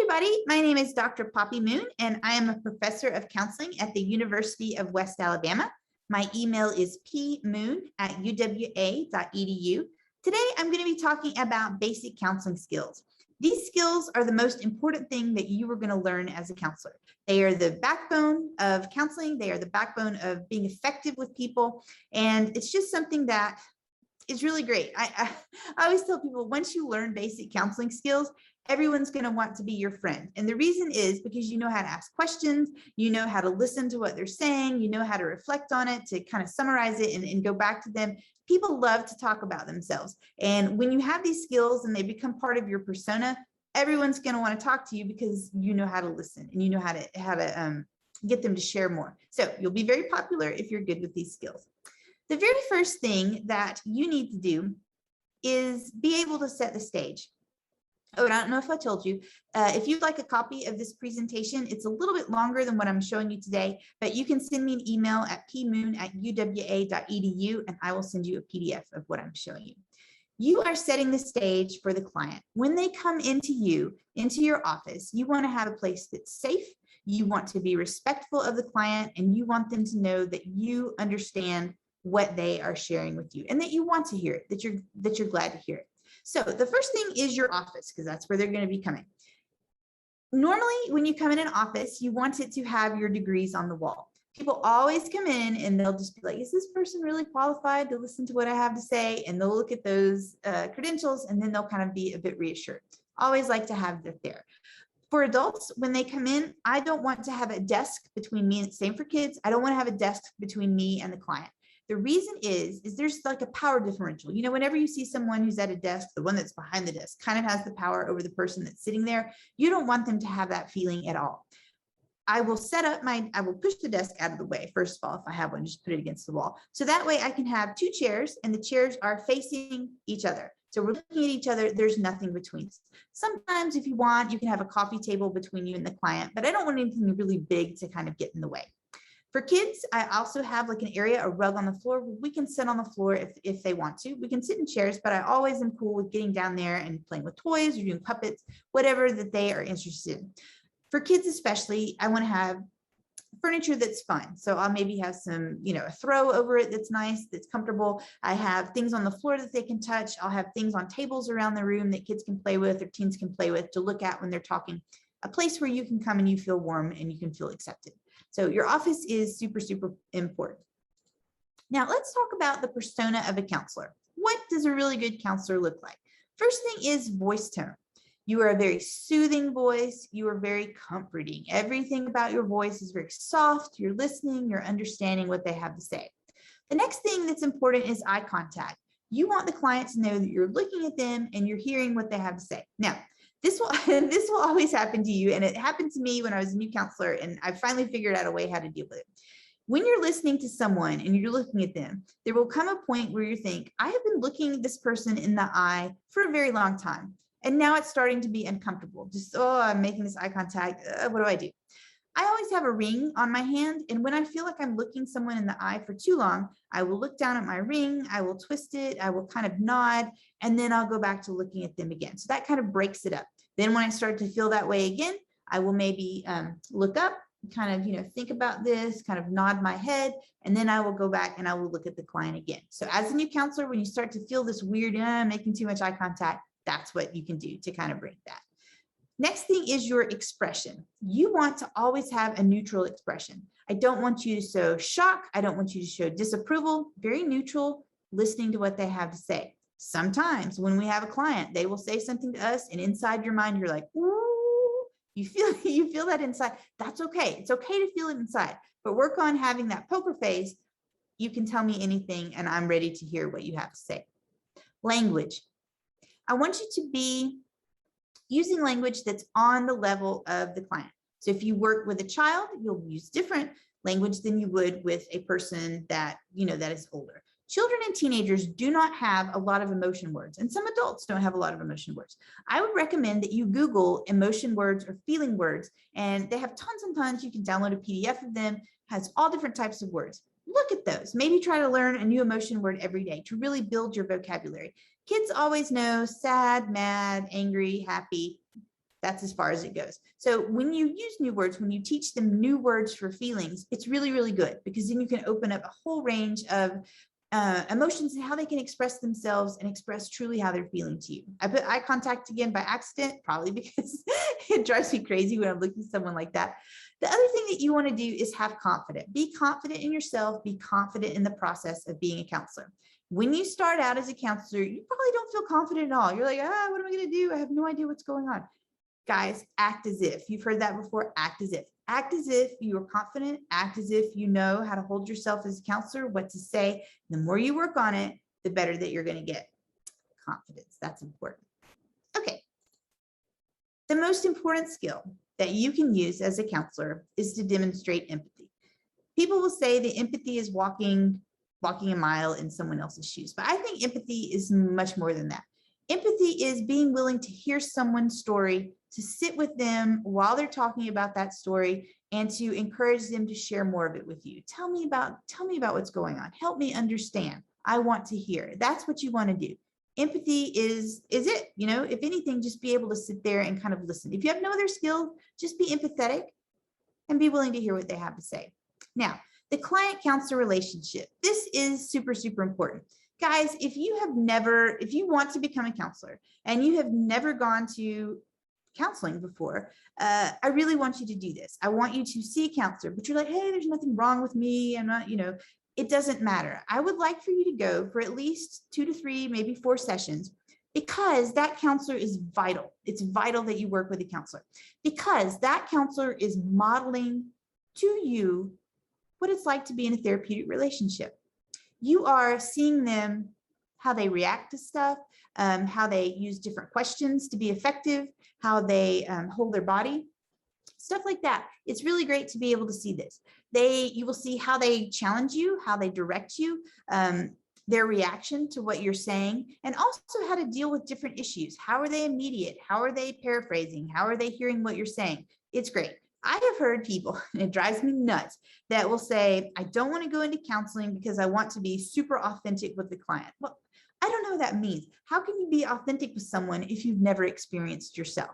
everybody, my name is Dr. Poppy Moon, and I am a professor of counseling at the University of West Alabama. My email is pmoon@uwa.edu. Today, I'm going to be talking about basic counseling skills. These skills are the most important thing that you are going to learn as a counselor. They are the backbone of counseling. They are the backbone of being effective with people. And it's just something that is really great. I always tell people, once you learn basic counseling skills, everyone's going to want to be your friend. And the reason is because you know how to ask questions, you know how to listen to what they're saying, you know how to reflect on it, to kind of summarize it and go back to them. People love to talk about themselves. And when you have these skills and they become part of your persona, everyone's going to want to talk to you because you know how to listen and you know how to get them to share more. So you'll be very popular if you're good with these skills. The very first thing that you need to do is be able to set the stage. Oh, and I don't know if I told you, if you'd like a copy of this presentation, it's a little bit longer than what I'm showing you today, but you can send me an email at pmoon@uwa.edu and I will send you a PDF of what I'm showing you. You are setting the stage for the client. When they come into your office, you want to have a place that's safe. You want to be respectful of the client, and you want them to know that you understand what they are sharing with you and that you want to hear it, that you're glad to hear it. So the first thing is your office, because that's where they're going to be coming. Normally, when you come in an office, you want it to have your degrees on the wall. People always come in and they'll just be like, is this person really qualified to listen to what I have to say? And they'll look at those credentials and then they'll kind of be a bit reassured. Always like to have that there. For adults, when they come in, I don't want to have a desk between me, and same for kids. I don't want to have a desk between me and the client. The reason is there's like a power differential. You know, whenever you see someone who's at a desk, the one that's behind the desk kind of has the power over the person that's sitting there. You don't want them to have that feeling at all. I will push the desk out of the way. First of all, if I have one, just put it against the wall. So that way I can have two chairs and the chairs are facing each other. So we're looking at each other. There's nothing between us. Sometimes if you want, you can have a coffee table between you and the client, but I don't want anything really big to kind of get in the way. For kids, I also have like an area, a rug on the floor. We can sit on the floor if they want to. We can sit in chairs, but I always am cool with getting down there and playing with toys or doing puppets, whatever that they are interested in. For kids especially, I want to have furniture that's fun. So I'll maybe have some, a throw over it that's nice, that's comfortable. I have things on the floor that they can touch. I'll have things on tables around the room that kids can play with or teens can play with to look at when they're talking. A place where you can come and you feel warm and you can feel accepted. So your office is super, super important. Now let's talk about the persona of a counselor. What does a really good counselor look like? First thing is voice tone. You are a very soothing voice. You are very comforting. Everything about your voice is very soft. You're listening, you're understanding what they have to say. The next thing that's important is eye contact. You want the client to know that you're looking at them and you're hearing what they have to say. Now, this will always happen to you. And it happened to me when I was a new counselor, and I finally figured out a way how to deal with it. When you're listening to someone and you're looking at them, there will come a point where you think, I have been looking this person in the eye for a very long time. And now it's starting to be uncomfortable. Just, I'm making this eye contact. What do I do? I always have a ring on my hand. And when I feel like I'm looking someone in the eye for too long, I will look down at my ring. I will twist it. I will kind of nod. And then I'll go back to looking at them again. So that kind of breaks it up. Then when I start to feel that way again, I will maybe look up, kind of, think about this, kind of nod my head, and then I will go back and I will look at the client again. So as a new counselor, when you start to feel this weird, making too much eye contact, that's what you can do to kind of break that. Next thing is your expression. You want to always have a neutral expression. I don't want you to show shock. I don't want you to show disapproval. Very neutral, listening to what they have to say. Sometimes when we have a client, they will say something to us and inside your mind, you're like, ooh, you feel that inside. That's okay. It's okay to feel it inside, but work on having that poker face. You can tell me anything and I'm ready to hear what you have to say. Language. I want you to be using language that's on the level of the client. So if you work with a child, you'll use different language than you would with a person that, that is older. Children and teenagers do not have a lot of emotion words, and some adults don't have a lot of emotion words. I would recommend that you Google emotion words or feeling words, and they have tons and tons. You can download a PDF of them, has all different types of words. Look at those. Maybe try to learn a new emotion word every day to really build your vocabulary. Kids always know sad, mad, angry, happy. That's as far as it goes. So when you use new words, when you teach them new words for feelings, it's really, really good, because then you can open up a whole range of emotions and how they can express themselves and express truly how they're feeling to you. I put eye contact again by accident, probably because it drives me crazy when I'm looking at someone like that. The other thing that you want to do is have confidence. Be confident in yourself. Be confident in the process of being a counselor. When you start out as a counselor, you probably don't feel confident at all. You're like, what am I going to do? I have no idea what's going on. Guys, act as if. You've heard that before. Act as if. Act as if you are confident. Act as if you know how to hold yourself as a counselor, what to say. The more you work on it, the better that you're going to get. Confidence. That's important. Okay. The most important skill that you can use as a counselor is to demonstrate empathy. People will say that empathy is walking a mile in someone else's shoes, but I think empathy is much more than that. Empathy is being willing to hear someone's story, to sit with them while they're talking about that story, and to encourage them to share more of it with you. Tell me about what's going on. Help me understand. I want to hear. That's what you want to do. Empathy is it. If anything, just be able to sit there and kind of listen. If you have no other skill, just be empathetic and be willing to hear what they have to say. Now, the client-counselor relationship. This is super, super important. Guys, if you want to become a counselor and you have never gone to counseling before, I really want you to do this. I want you to see a counselor, but you're like, hey, there's nothing wrong with me. I'm not, it doesn't matter. I would like for you to go for at least 2 to 3, maybe 4 sessions, because that counselor is vital. It's vital that you work with a counselor, because that counselor is modeling to you what it's like to be in a therapeutic relationship. You are seeing them, how they react to stuff, how they use different questions to be effective, how they hold their body, stuff like that. It's really great to be able to see this. You will see how they challenge you, how they direct you, their reaction to what you're saying, and also how to deal with different issues. How are they immediate? How are they paraphrasing? How are they hearing what you're saying? It's great. I have heard people, and it drives me nuts, that will say, I don't want to go into counseling because I want to be super authentic with the client. Well, I don't know what that means. How can you be authentic with someone if you've never experienced yourself?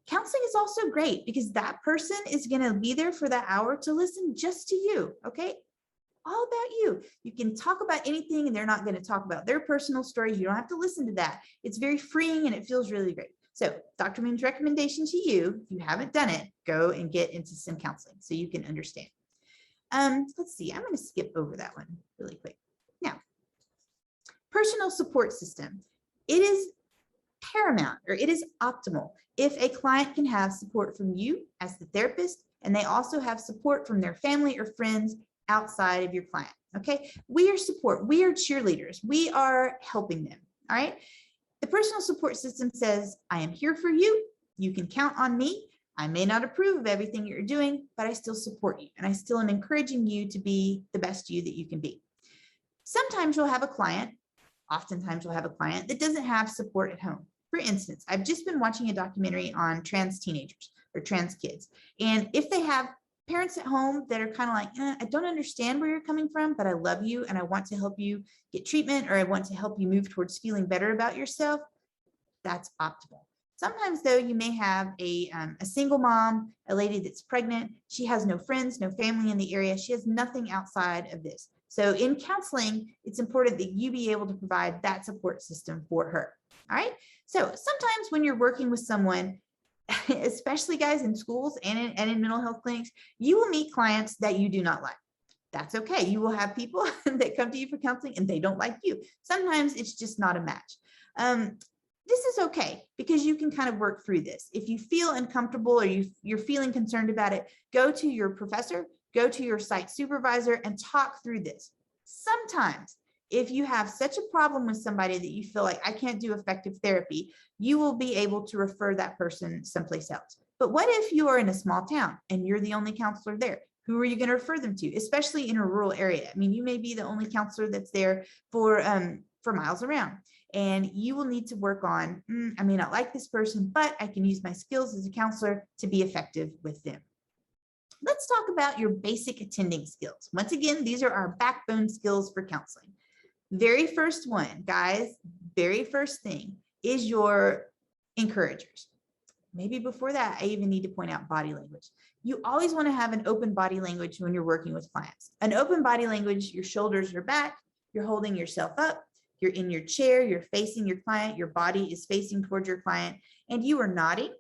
Counseling is also great because that person is going to be there for that hour to listen just to you, okay? All about you. You can talk about anything and they're not going to talk about their personal stories. You don't have to listen to that. It's very freeing and it feels really great. So Dr. Moon's recommendation to you, if you haven't done it, go and get into some counseling so you can understand. Let's see, I'm going to skip over that one really quick. Now, personal support system. It is paramount, or it is optimal if a client can have support from you as the therapist, and they also have support from their family or friends outside of your client. Okay, we are support, we are cheerleaders, we are helping them. All right. The personal support system says, I am here for you. You can count on me. I may not approve of everything you're doing, but I still support you. And I still am encouraging you to be the best you that you can be. Sometimes you'll have a client, oftentimes you'll have a client that doesn't have support at home. For instance, I've just been watching a documentary on trans teenagers or trans kids. And if they have parents at home that are kind of like, I don't understand where you're coming from, but I love you and I want to help you get treatment, or I want to help you move towards feeling better about yourself, that's optimal. Sometimes though, you may have a single mom, a lady that's pregnant. She has no friends, no family in the area. She has nothing outside of this. So in counseling, it's important that you be able to provide that support system for her. All right. So sometimes when you're working with someone, especially guys in schools and in mental health clinics, you will meet clients that you do not like. That's okay. You will have people that come to you for counseling and they don't like you. Sometimes it's just not a match. This is okay because you can kind of work through this. If you feel uncomfortable or you're feeling concerned about it, go to your professor, go to your site supervisor and talk through this. Sometimes if you have such a problem with somebody that you feel like I can't do effective therapy, you will be able to refer that person someplace else. But what if you are in a small town and you're the only counselor there? Who are you going to refer them to, especially in a rural area? I mean, you may be the only counselor that's there for miles around, and you will need to work on, I may not like this person, but I can use my skills as a counselor to be effective with them. Let's talk about your basic attending skills. Once again, these are our backbone skills for counseling. Very first one, guys, very first thing is your encouragers. maybe before that, I even need to point out body language. You always want to have an open body language when you're working with clients. An open body language, your shoulders are back, you're holding yourself up, you're in your chair, you're facing your client, your body is facing towards your client, and you are nodding,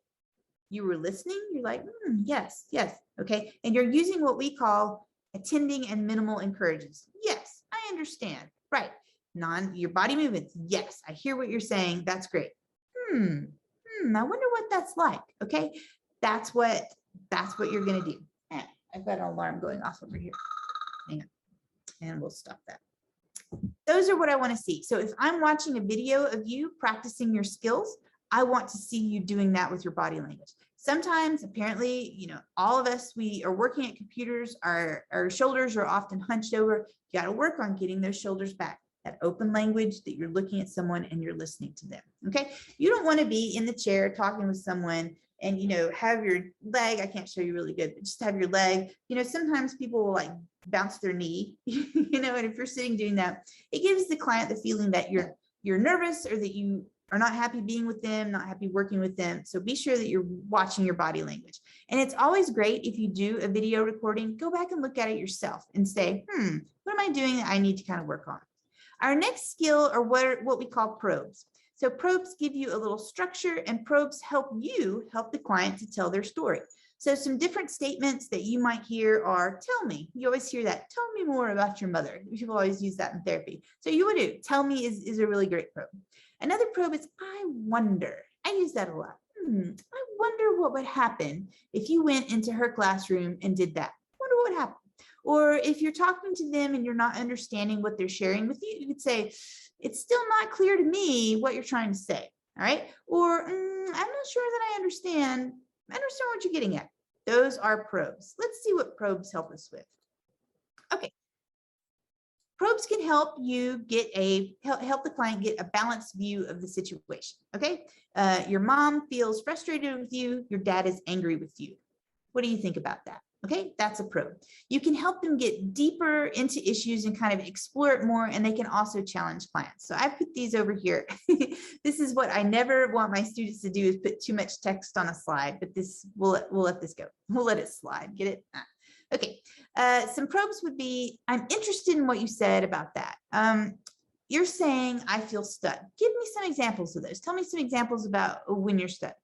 you were listening, you're like, yes, yes, okay. And you're using what we call attending and minimal encourages. Yes, I understand, right. Your body movements, yes, I hear what you're saying, that's great. I wonder what that's like, okay. That's what you're gonna do. I've got an alarm going off over here. Hang on, and we'll stop that. Those are what I want to see. So if I'm watching a video of you practicing your skills, I want to see you doing that with your body language. Sometimes, apparently, all of us, we are working at computers, our shoulders are often hunched over. You got to work on getting those shoulders back. That open language, that you're looking at someone and you're listening to them, okay? You don't want to be in the chair talking with someone and, have your leg, I can't show you really good, but just have your leg, sometimes people will like bounce their knee, and if you're sitting doing that, it gives the client the feeling that you're nervous or that you are not happy being with them, not happy working with them. So be sure that you're watching your body language. And it's always great if you do a video recording, go back and look at it yourself and say, what am I doing that I need to kind of work on? Our next skill are what we call probes. So probes give you a little structure, and probes help the client to tell their story. So some different statements that you might hear are, tell me. You always hear that, tell me more about your mother. People always use that in therapy. So you would do, tell me is a really great probe. Another probe is, I wonder. I use that a lot. I wonder what would happen if you went into her classroom and did that. I wonder what would happen. Or if you're talking to them and you're not understanding what they're sharing with you, you could say, it's still not clear to me what you're trying to say. All right. Or I'm not sure that I understand what you're getting at. Those are probes. Let's see what probes help us with. Okay. Probes can help you help the client get a balanced view of the situation. Okay. Your mom feels frustrated with you. Your dad is angry with you. What do you think about that? Okay, that's a probe. You can help them get deeper into issues and kind of explore it more, and they can also challenge clients. So I put these over here. This is what I never want my students to do, is put too much text on a slide, but this we'll let this go. We'll let it slide. Get it? Okay. Some probes would be, I'm interested in what you said about that. You're saying I feel stuck. Give me some examples of those. Tell me some examples about when you're stuck.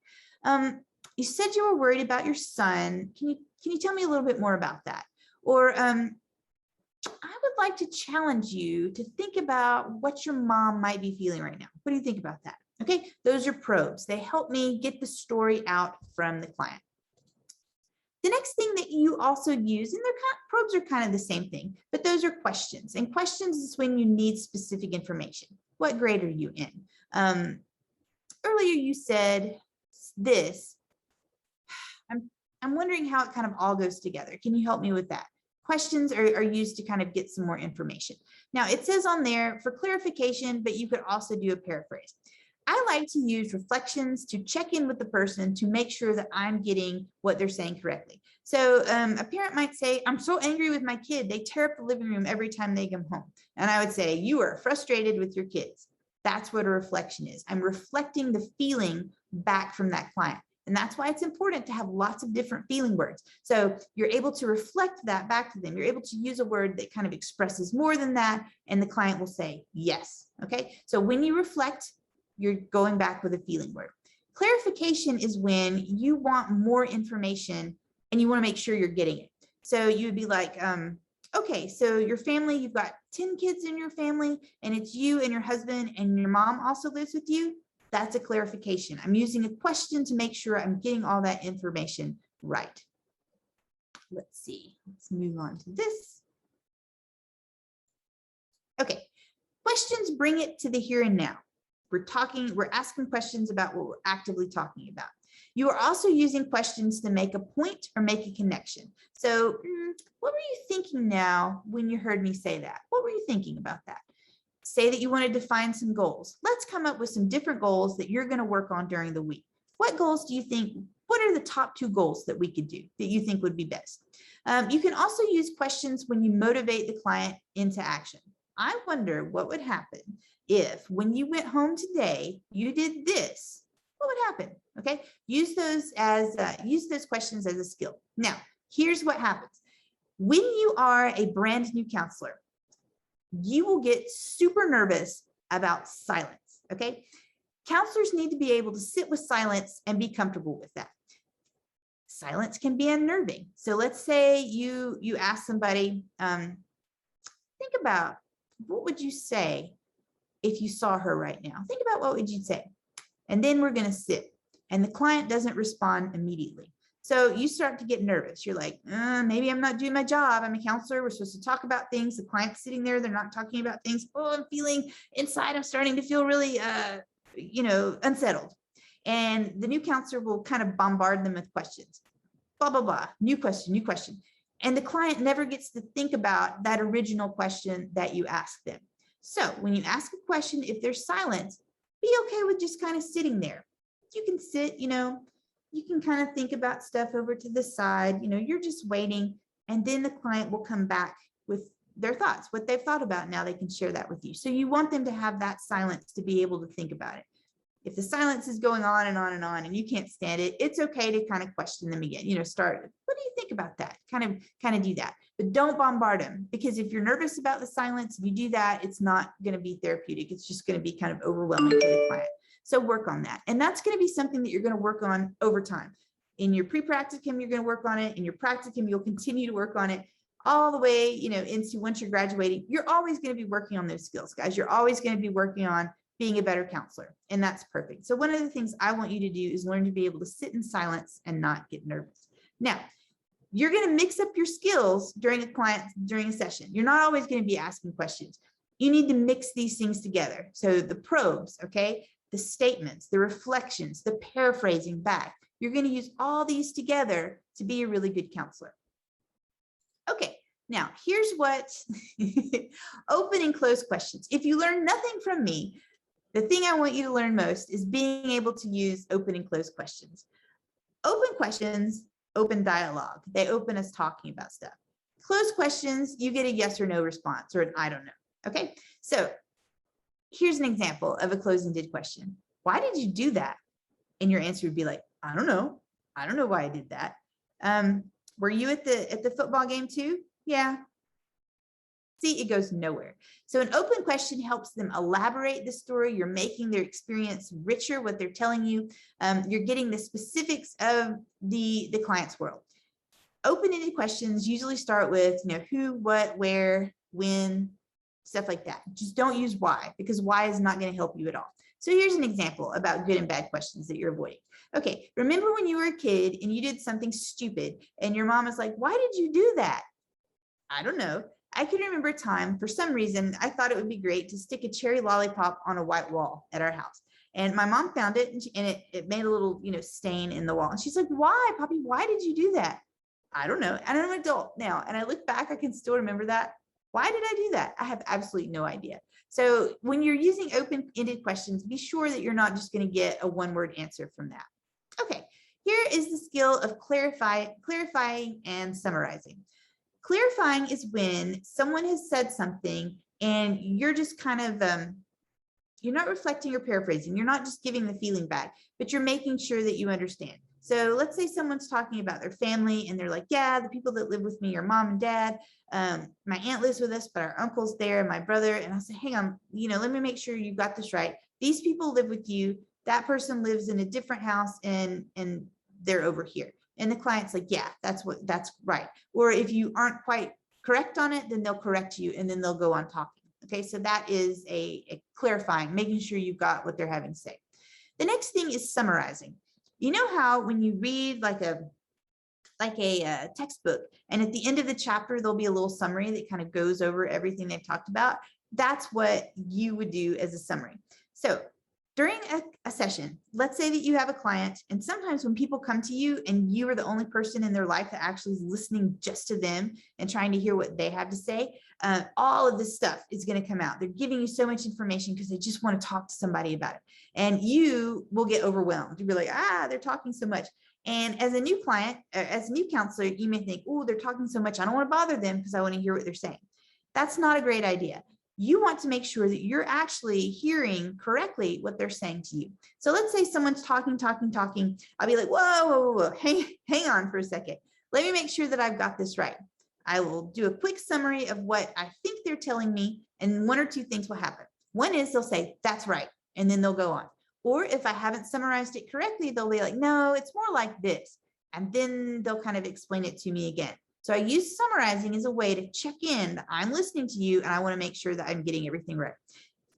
You said you were worried about your son. Can you tell me a little bit more about that? Or I would like to challenge you to think about what your mom might be feeling right now. What do you think about that? Okay, those are probes. They help me get the story out from the client. The next thing that you also use, and probes are kind of the same thing, but those are questions. And questions is when you need specific information. What grade are you in? Earlier you said this. I'm wondering how it kind of all goes together. Can you help me with that? Questions are used to kind of get some more information. Now it says on there for clarification, but you could also do a paraphrase. I like to use reflections to check in with the person to make sure that I'm getting what they're saying correctly. So a parent might say, I'm so angry with my kid. They tear up the living room every time they come home. And I would say, you are frustrated with your kids. That's what a reflection is. I'm reflecting the feeling back from that client. And that's why it's important to have lots of different feeling words. So you're able to reflect that back to them. You're able to use a word that kind of expresses more than that, and the client will say yes. Okay. So when you reflect, you're going back with a feeling word. Clarification is when you want more information and you want to make sure you're getting it. So you would be like, okay, so your family, you've got 10 kids in your family, and it's you and your husband, and your mom also lives with you. That's a clarification. I'm using a question to make sure I'm getting all that information right. Let's see. Let's move on to this. Okay. Questions bring it to the here and now. We're asking questions about what we're actively talking about. You are also using questions to make a point or make a connection. So what were you thinking now when you heard me say that? What were you thinking about that? Say that you want to define some goals. Let's come up with some different goals that you're going to work on during the week. What goals do you think, what are the top 2 goals that we could do that you think would be best? You can also use questions when you motivate the client into action. I wonder what would happen if when you went home today, you did this. What would happen? Okay, use those questions as a skill. Now, here's what happens. When you are a brand new counselor, you will get super nervous about silence. Okay, counselors need to be able to sit with silence and be comfortable with that. Silence can be unnerving. So let's say you ask somebody, think about, what would you say if you saw her right now? Think about what would you say? And then we're going to sit, and the client doesn't respond immediately. So you start to get nervous. You're like, maybe I'm not doing my job. I'm a counselor. We're supposed to talk about things. The client's sitting there. They're not talking about things. Oh, I'm feeling inside. I'm starting to feel really, unsettled. And the new counselor will kind of bombard them with questions. Blah, blah, blah. New question, new question. And the client never gets to think about that original question that you asked them. So when you ask a question, if there's silence, be okay with just kind of sitting there. You can sit, you can kind of think about stuff over to the side, you're just waiting, and then the client will come back with their thoughts, what they've thought about. Now they can share that with you. So you want them to have that silence to be able to think about it. If the silence is going on and on and on and you can't stand it, it's okay to kind of question them again, start, what do you think about that? Kind of do that, but don't bombard them, because if you're nervous about the silence, if you do that, it's not going to be therapeutic. It's just going to be kind of overwhelming for the client. So work on that. And that's going to be something that you're going to work on over time. In your pre-practicum, you're going to work on it. In your practicum, you'll continue to work on it all the way, into once you're graduating. You're always going to be working on those skills, guys. You're always going to be working on being a better counselor, and that's perfect. So one of the things I want you to do is learn to be able to sit in silence and not get nervous. Now, you're going to mix up your skills during a session. You're not always going to be asking questions. You need to mix these things together. So the probes, okay, the statements, the reflections, the paraphrasing back. You're going to use all these together to be a really good counselor. Okay, now here's what open and close questions. If you learn nothing from me, the thing I want you to learn most is being able to use open and close questions. Open questions, open dialogue. They open us talking about stuff. Closed questions, you get a yes or no response or an I don't know. Okay, so here's an example of a closed-ended question. Why did you do that? And your answer would be like, I don't know. I don't know why I did that. Were you at the football game too? Yeah. See, it goes nowhere. So an open question helps them elaborate the story. You're making their experience richer, what they're telling you. You're getting the specifics of the client's world. Open-ended questions usually start with, who, what, where, when, stuff like that. Just don't use why, because why is not going to help you at all. So here's an example about good and bad questions that you're avoiding. Okay, remember when you were a kid and you did something stupid and your mom was like, why did you do that? I don't know. I can remember a time, for some reason, I thought it would be great to stick a cherry lollipop on a white wall at our house. And my mom found it, and it made a little, stain in the wall. And she's like, why, Poppy, why did you do that? I don't know. And I'm an adult now. And I look back, I can still remember that. Why did I do that? I have absolutely no idea. So when you're using open-ended questions, be sure that you're not just going to get a one-word answer from that. Okay, here is the skill of clarifying and summarizing. Clarifying is when someone has said something and you're just kind of, you're not reflecting or paraphrasing. You're not just giving the feeling back, but you're making sure that you understand. So let's say someone's talking about their family and they're like, yeah, the people that live with me are mom and dad. My aunt lives with us, but our uncle's there, and my brother. And I say, hang on, let me make sure you got this right. These people live with you. That person lives in a different house and they're over here. And the client's like, yeah, that's right. Or if you aren't quite correct on it, then they'll correct you and then they'll go on talking. Okay, so that is a clarifying, making sure you've got what they're having to say. The next thing is summarizing. You know how when you read like a textbook, and at the end of the chapter, there'll be a little summary that kind of goes over everything they've talked about. That's what you would do as a summary. So during a session, let's say that you have a client, and sometimes when people come to you and you are the only person in their life that actually is listening just to them and trying to hear what they have to say, all of this stuff is going to come out. They're giving you so much information because they just want to talk to somebody about it. And you will get overwhelmed. You'll be like, they're talking so much. And as a new client, as a new counselor, you may think, oh, they're talking so much. I don't want to bother them because I want to hear what they're saying. That's not a great idea. You want to make sure that you're actually hearing correctly what they're saying to you. So let's say someone's talking. I'll be like, whoa, hang on for a second. Let me make sure that I've got this right. I will do a quick summary of what I think they're telling me, and one or two things will happen. One is they'll say, that's right, and then they'll go on. Or if I haven't summarized it correctly, they'll be like, no, it's more like this. And then they'll kind of explain it to me again. So I use summarizing as a way to check in that I'm listening to you and I want to make sure that I'm getting everything right.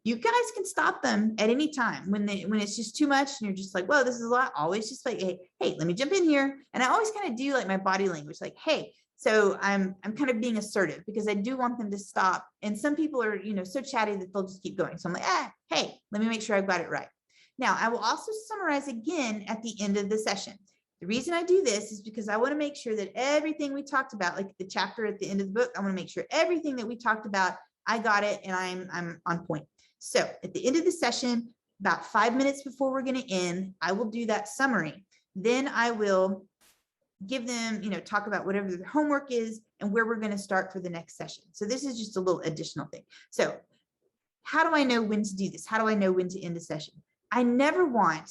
You guys can stop them at any time when it's just too much and you're just like, whoa, this is a lot. Always just like, hey, let me jump in here. And I always kind of do like my body language, like, hey, so I'm kind of being assertive because I do want them to stop. And some people are, so chatty that they'll just keep going. So I'm like, hey, let me make sure I've got it right. Now, I will also summarize again at the end of the session. The reason I do this is because I want to make sure that everything we talked about, like the chapter at the end of the book, I want to make sure everything that we talked about, I got it and I'm on point. So at the end of the session, about 5 minutes before we're going to end, I will do that summary. Then I will give them, talk about whatever their homework is and where we're going to start for the next session. So this is just a little additional thing. So how do I know when to do this? How do I know when to end a session? I never want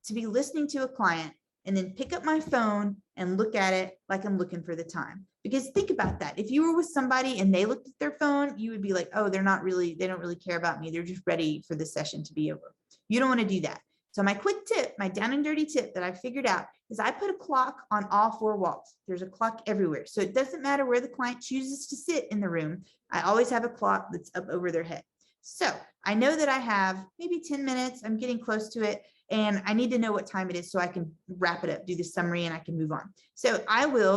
to be listening to a client and then pick up my phone and look at it like I'm looking for the time. Because think about that. If you were with somebody and they looked at their phone, you would be like, oh, they don't really care about me. They're just ready for the session to be over. You don't want to do that. So my quick tip, my down and dirty tip that I figured out is I put a clock on all 4 walls. There's a clock everywhere. So it doesn't matter where the client chooses to sit in the room. I always have a clock that's up over their head. So I know that I have maybe 10 minutes. I'm getting close to it. And I need to know what time it is so I can wrap it up, do the summary, and I can move on. So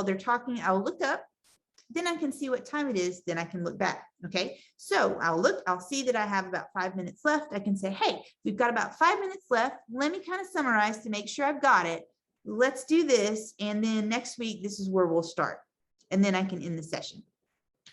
they're talking, I'll look up, then I can see what time it is, then I can look back, okay? So I'll see that I have about 5 minutes left. I can say, hey, we've got about 5 minutes left. Let me kind of summarize to make sure I've got it. Let's do this, and then next week, this is where we'll start. And then I can end the session.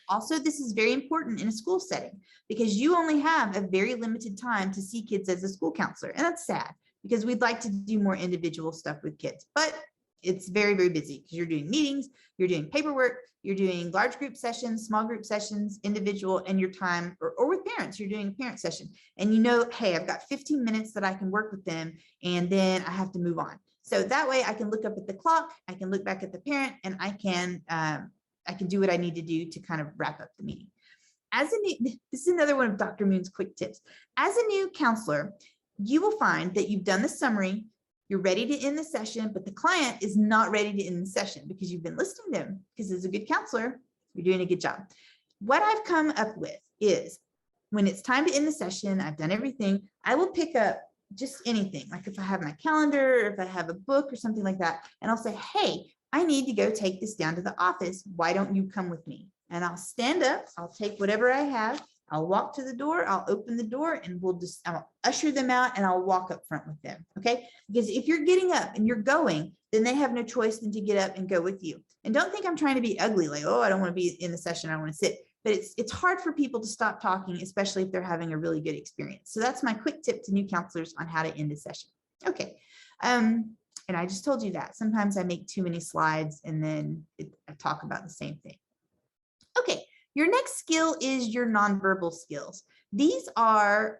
Also, this is very important in a school setting because you only have a very limited time to see kids as a school counselor, and that's sad. Because we'd like to do more individual stuff with kids, but it's very, very busy because you're doing meetings, you're doing paperwork, you're doing large group sessions, small group sessions, individual, and your time, or with parents, you're doing a parent session. And hey, I've got 15 minutes that I can work with them, and then I have to move on. So that way I can look up at the clock, I can look back at the parent, and I can do what I need to do to kind of wrap up the meeting. This is another one of Dr. Moon's quick tips. As a new counselor, you will find that you've done the summary, you're ready to end the session, but the client is not ready to end the session because you've been listening to them. Because as a good counselor, you're doing a good job. What I've come up with is when it's time to end the session, I've done everything, I will pick up just anything. Like if I have my calendar, or if I have a book or something like that, and I'll say, hey, I need to go take this down to the office. Why don't you come with me? And I'll stand up, I'll take whatever I have, I'll walk to the door, I'll open the door, and I'll usher them out, and I'll walk up front with them, okay? Because if you're getting up and you're going, then they have no choice than to get up and go with you. And don't think I'm trying to be ugly, like, oh, I don't want to be in the session, I want to sit. But it's hard for people to stop talking, especially if they're having a really good experience. So that's my quick tip to new counselors on how to end a session. Okay, and I just told you that. Sometimes I make too many slides, and then I talk about the same thing. Okay. Your next skill is your nonverbal skills. These are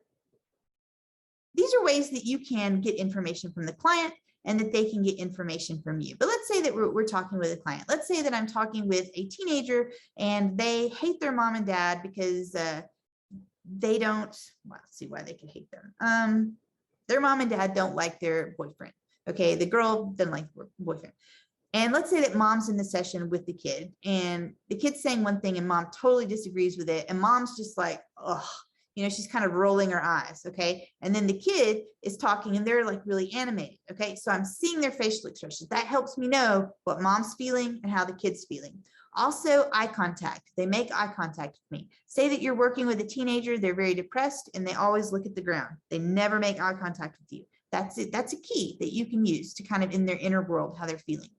ways that you can get information from the client and that they can get information from you. But let's say that we're talking with a client. Let's say that I'm talking with a teenager and they hate their mom and dad because they don't, well, let's see why they could hate them. Their mom and dad don't like their boyfriend. Okay, the girl doesn't like her boyfriend. And let's say that mom's in the session with the kid and the kid's saying one thing and mom totally disagrees with it. And mom's just like, oh, she's kind of rolling her eyes. Okay. And then the kid is talking and they're like really animated. Okay. So I'm seeing their facial expressions. That helps me know what mom's feeling and how the kid's feeling. Also, eye contact. They make eye contact with me. Say that you're working with a teenager, they're very depressed and they always look at the ground. They never make eye contact with you. That's it. That's a key that you can use to kind of in their inner world, how they're feeling.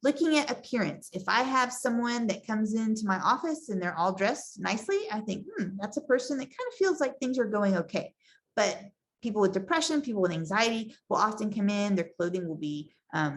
Looking at appearance. If I have someone that comes into my office and they're all dressed nicely, I think, that's a person that kind of feels like things are going okay. But people with depression, people with anxiety will often come in, their clothing will be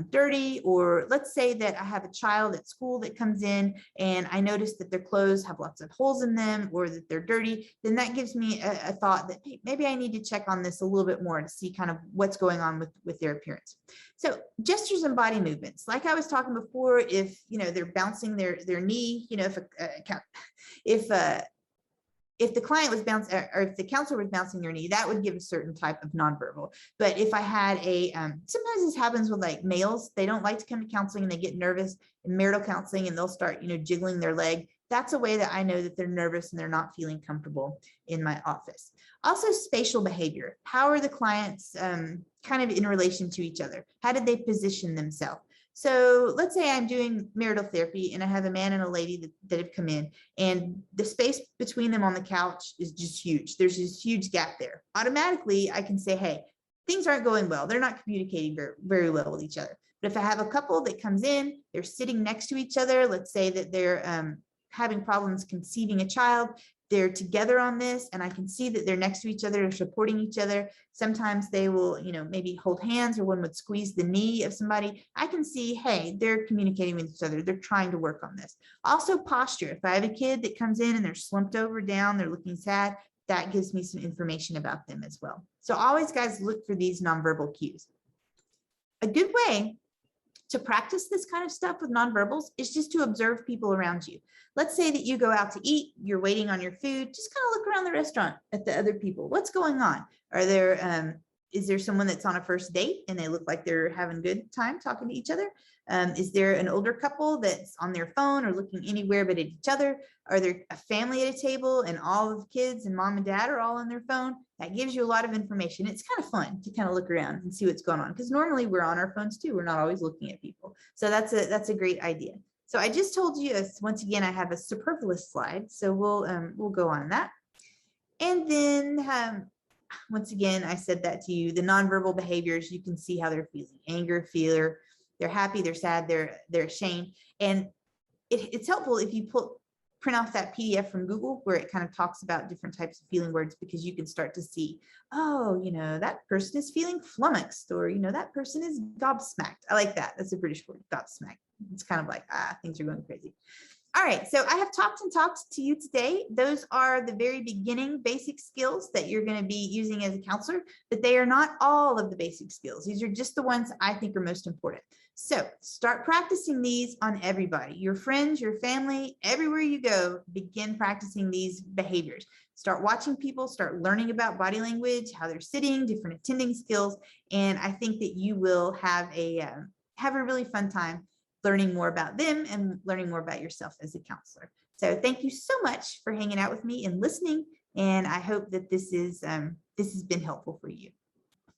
dirty, or let's say that I have a child at school that comes in and I notice that their clothes have lots of holes in them or that they're dirty, then that gives me a thought that hey, maybe I need to check on this a little bit more to see kind of what's going on with their appearance. So gestures and body movements, like I was talking before, if they're bouncing their knee, if the client was bouncing, or if the counselor was bouncing their knee, that would give a certain type of nonverbal. But if I had sometimes this happens with like males, they don't like to come to counseling and they get nervous in marital counseling and they'll start, jiggling their leg. That's a way that I know that they're nervous and they're not feeling comfortable in my office. Also, spatial behavior. How are the clients kind of in relation to each other? How did they position themselves? So let's say I'm doing marital therapy and I have a man and a lady that have come in, and the space between them on the couch is just huge. There's this huge gap there. Automatically, I can say, hey, things aren't going well. They're not communicating very, very well with each other. But if I have a couple that comes in, they're sitting next to each other. Let's say that they're having problems conceiving a child. They're together on this, and I can see that they're next to each other, they're supporting each other. Sometimes they will, maybe hold hands, or one would squeeze the knee of somebody. I can see, hey, they're communicating with each other. They're trying to work on this. Also, posture. If I have a kid that comes in and they're slumped over down, they're looking sad, that gives me some information about them as well. So always, guys, look for these nonverbal cues. A good way to practice this kind of stuff with nonverbals is just to observe people around you. Let's say that you go out to eat, you're waiting on your food, just kind of look around the restaurant at the other people. What's going on? Is there someone that's on a first date and they look like they're having a good time talking to each other? Is there an older couple that's on their phone or looking anywhere but at each other? Are there a family at a table and all of the kids and mom and dad are all on their phone? That gives you a lot of information. It's kind of fun to kind of look around and see what's going on, because normally we're on our phones too. We're not always looking at people. So that's a great idea. So I just told you, once again, I have a superfluous slide. So we'll go on that. And then once again, I said that to you, the nonverbal behaviors, you can see how they're feeling: anger, fear, they're happy, they're sad, they're ashamed. And it's helpful if you print off that PDF from Google where it kind of talks about different types of feeling words, because you can start to see, oh, that person is feeling flummoxed, or, that person is gobsmacked. I like that. That's a British word, gobsmacked. It's kind of like, things are going crazy. All right, so I have talked to you today. Those are the very beginning basic skills that you're going to be using as a counselor, but they are not all of the basic skills. These are just the ones I think are most important. So start practicing these on everybody, your friends, your family, everywhere you go. Begin practicing these behaviors. Start watching people, start learning about body language, how they're sitting, different attending skills, and I think that you will have a really fun time learning more about them and learning more about yourself as a counselor. So thank you so much for hanging out with me and listening, and I hope that this has been helpful for you.